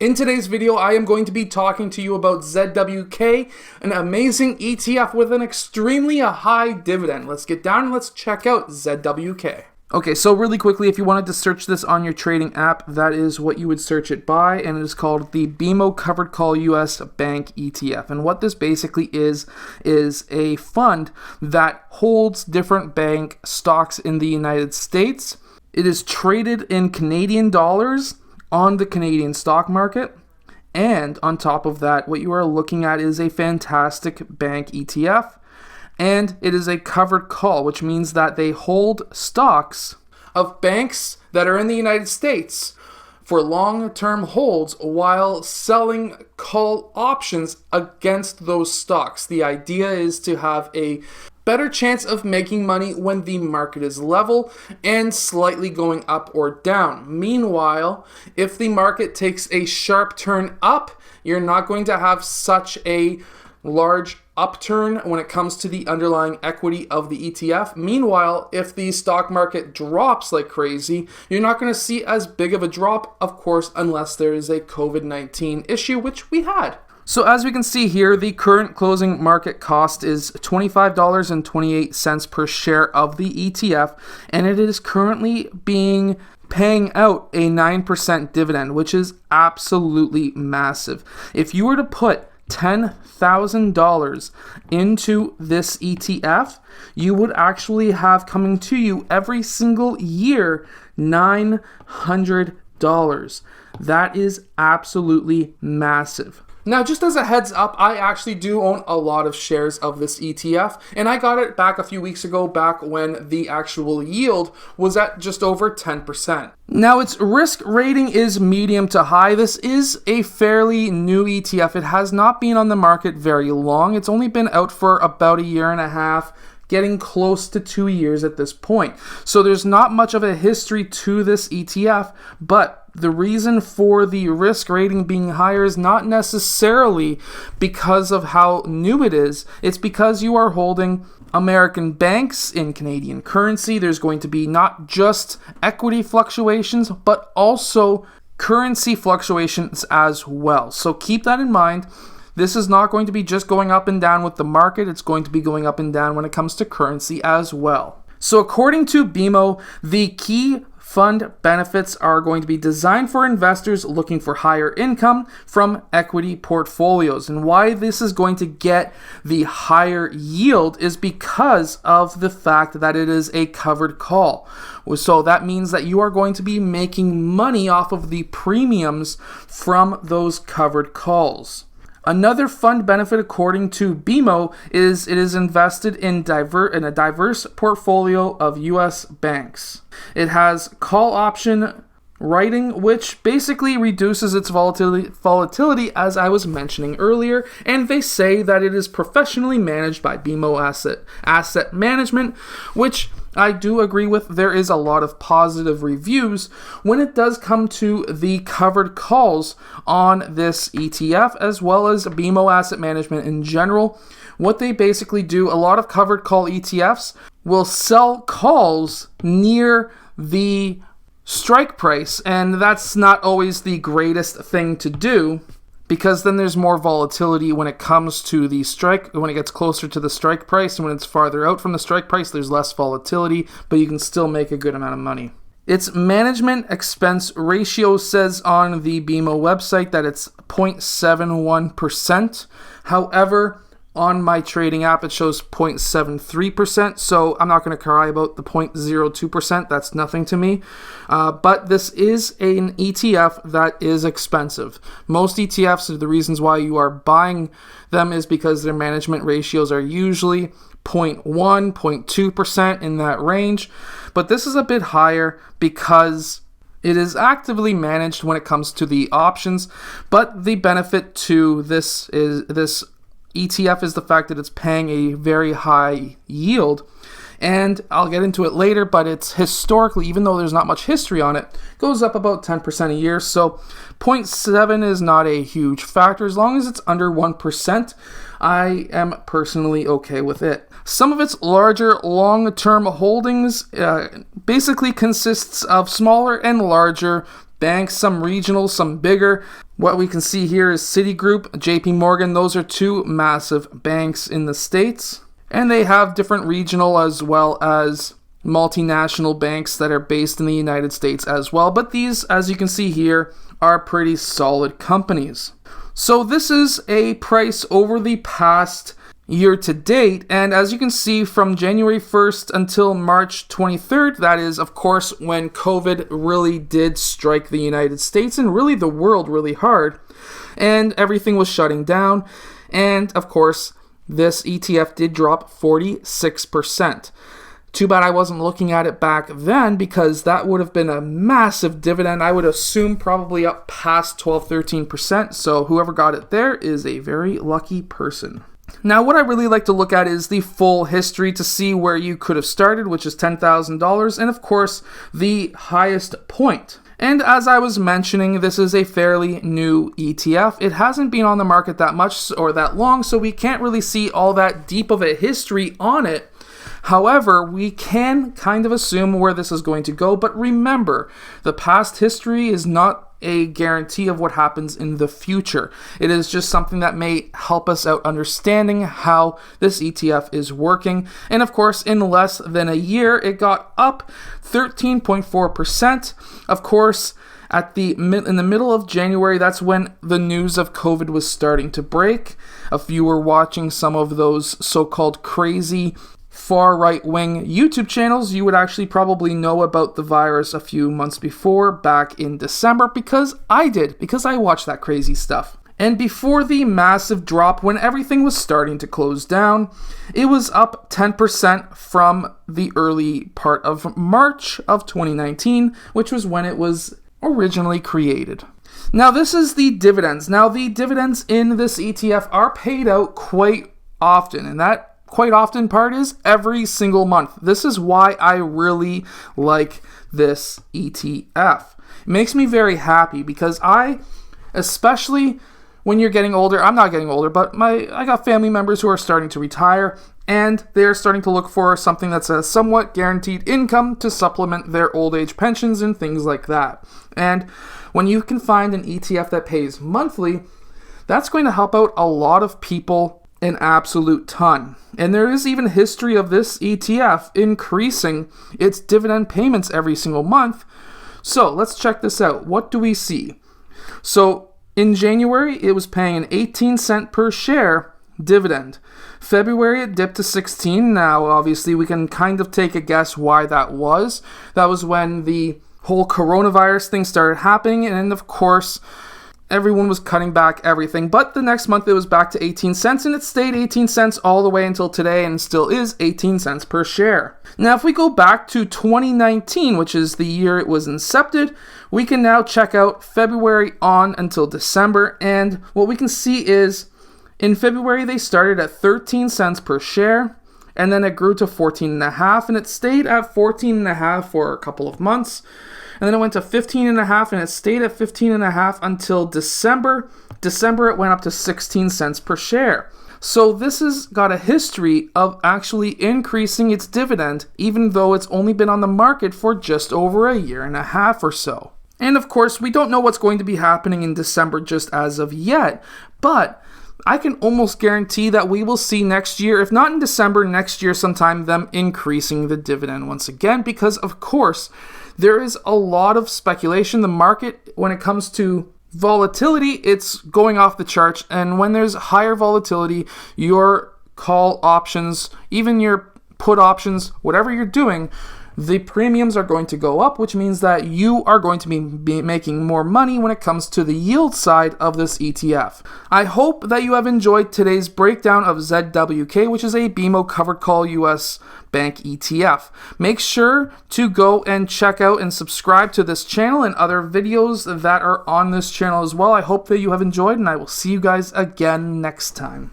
In today's video, I am going to be talking to you about ZWK, an amazing ETF with an extremely high dividend. Let's get down and let's check out ZWK. Okay, so really quickly, if you wanted to search this on your trading app, that is what you would search it by, and it is called the BMO Covered Call U.S. Bank ETF. And what this basically is a fund that holds different bank stocks in the United States. It is traded in Canadian dollars on the Canadian stock market, and on top of that, what you are looking at is a fantastic bank ETF, and it is a covered call, which means that they hold stocks of banks that are in the United States for long-term holds while selling call options against those stocks. The idea is to have a better chance of making money when the market is level and slightly going up or down. Meanwhile, if the market takes a sharp turn up, you're not going to have such a large upturn when it comes to the underlying equity of the ETF. Meanwhile, if the stock market drops like crazy, you're not going to see as big of a drop, of course, unless there is a COVID-19 issue, which we had. So as we can see here, the current closing market cost is $25.28 per share of the ETF, and it is currently paying out a 9% dividend, which is absolutely massive. If you were to put $10,000 into this ETF, you would actually have coming to you every single year $900. That is absolutely massive. Now, just as a heads up, I actually do own a lot of shares of this ETF, and I got it back a few weeks ago, back when the actual yield was at just over 10%. Now, its risk rating is medium to high. This is a fairly new ETF. It has not been on the market very long. It's only been out for about a year and a half, getting close to 2 years at this point. So there's not much of a history to this ETF, but the reason for the risk rating being higher is not necessarily because of how new it is. It's because you are holding American banks in Canadian currency. There's going to be not just equity fluctuations, but also currency fluctuations as well. So keep that in mind. This is not going to be just going up and down with the market. It's going to be going up and down when it comes to currency as well. So according to BMO, the key fund benefits are going to be designed for investors looking for higher income from equity portfolios. And why this is going to get the higher yield is because of the fact that it is a covered call. So that means that you are going to be making money off of the premiums from those covered calls. Another fund benefit, according to BMO, is it is invested in a diverse portfolio of U.S. banks. It has call option writing, which basically reduces its volatility, as I was mentioning earlier, and they say that it is professionally managed by BMO Asset Management, which I do agree with. There is a lot of positive reviews when it does come to the covered calls on this ETF, as well as BMO Asset Management in general. What they basically do, a lot of covered call ETFs will sell calls near the strike price, and that's not always the greatest thing to do, because then there's more volatility when it comes to the strike. When it gets closer to the strike price, and when it's farther out from the strike price, there's less volatility, but you can still make a good amount of money. Its management expense ratio says on the BMO website that it's 0.71%. However, on my trading app, it shows 0.73%, so I'm not going to cry about the 0.02%. That's nothing to me. But this is an ETF that is expensive. Most ETFs, the reasons why you are buying them is because their management ratios are usually 0.1, 0.2% in that range. But this is a bit higher because it is actively managed when it comes to the options. But the benefit to this ETF is the fact that it's paying a very high yield, and I'll get into it later, but it's historically, even though there's not much history on it, goes up about 10% a year, so 0.7 is not a huge factor. As long as it's under 1%, I am personally okay with it. Some of its larger long-term holdings basically consists of smaller and larger banks, some regional, some bigger. What we can see here is Citigroup, JP Morgan. Those are two massive banks in the States. And they have different regional as well as multinational banks that are based in the United States as well. But these, as you can see here, are pretty solid companies. So this is a price over the past year to date, and as you can see from January 1st until March 23rd, that is of course when COVID really did strike the United States and really the world really hard, and everything was shutting down, and of course this ETF did drop 46%. Too bad I wasn't looking at it back then, because that would have been a massive dividend. I would assume probably up past 12-13%, so whoever got it there is a very lucky person. Now, what I really like to look at is the full history to see where you could have started, which is $10,000, and of course, the highest point. And as I was mentioning, this is a fairly new ETF. It hasn't been on the market that much or that long, so we can't really see all that deep of a history on it. However, we can kind of assume where this is going to go, but remember, the past history is not a guarantee of what happens in the future. It is just something that may help us out understanding how this ETF is working. And of course, in less than a year, it got up 13.4%. Of course, in the middle of January, that's when the news of COVID was starting to break. If you were watching some of those so-called crazy far right-wing YouTube channels, you would actually probably know about the virus a few months before, back in December, because I watched that crazy stuff. And before the massive drop, when everything was starting to close down, it was up 10% from the early part of March of 2019, which was when it was originally created. Now, this is the dividends. Now, the dividends in this ETF are paid out quite often, and that quite often part is every single month. This is why I really like this ETF. It makes me very happy because especially when you're getting older, I'm not getting older, but I got family members who are starting to retire, and they're starting to look for something that's a somewhat guaranteed income to supplement their old age pensions and things like that. And when you can find an ETF that pays monthly, that's going to help out a lot of people an absolute ton. And there is even history of this ETF increasing its dividend payments every single month. So let's check this out. What do we see? So in January, it was paying an 18-cent per share dividend. February, it dipped to 16. Now, obviously, we can kind of take a guess why that was. That was when the whole coronavirus thing started happening. And of course, everyone was cutting back everything, but the next month it was back to 18 cents, and it stayed 18 cents all the way until today, and still is 18 cents per share. Now, if we go back to 2019, which is the year it was incepted, we can now check out February on until December, and what we can see is in February they started at 13 cents per share, and then it grew to 14.5, and it stayed at 14.5 for a couple of months. And then it went to 15.5, and it stayed at 15.5 until December. December, it went up to 16 cents per share. So this has got a history of actually increasing its dividend, even though it's only been on the market for just over a year and a half or so. And of course, we don't know what's going to be happening in December just as of yet, but I can almost guarantee that we will see next year, if not in December, next year sometime, them increasing the dividend once again, because of course, there is a lot of speculation. The market, when it comes to volatility, it's going off the charts. And when there's higher volatility, your call options, even your put options, whatever you're doing, the premiums are going to go up, which means that you are going to be making more money when it comes to the yield side of this ETF. I hope that you have enjoyed today's breakdown of ZWK, which is a BMO Covered Call U.S. bank ETF. Make sure to go and check out and subscribe to this channel and other videos that are on this channel as well. I hope that you have enjoyed, and I will see you guys again next time.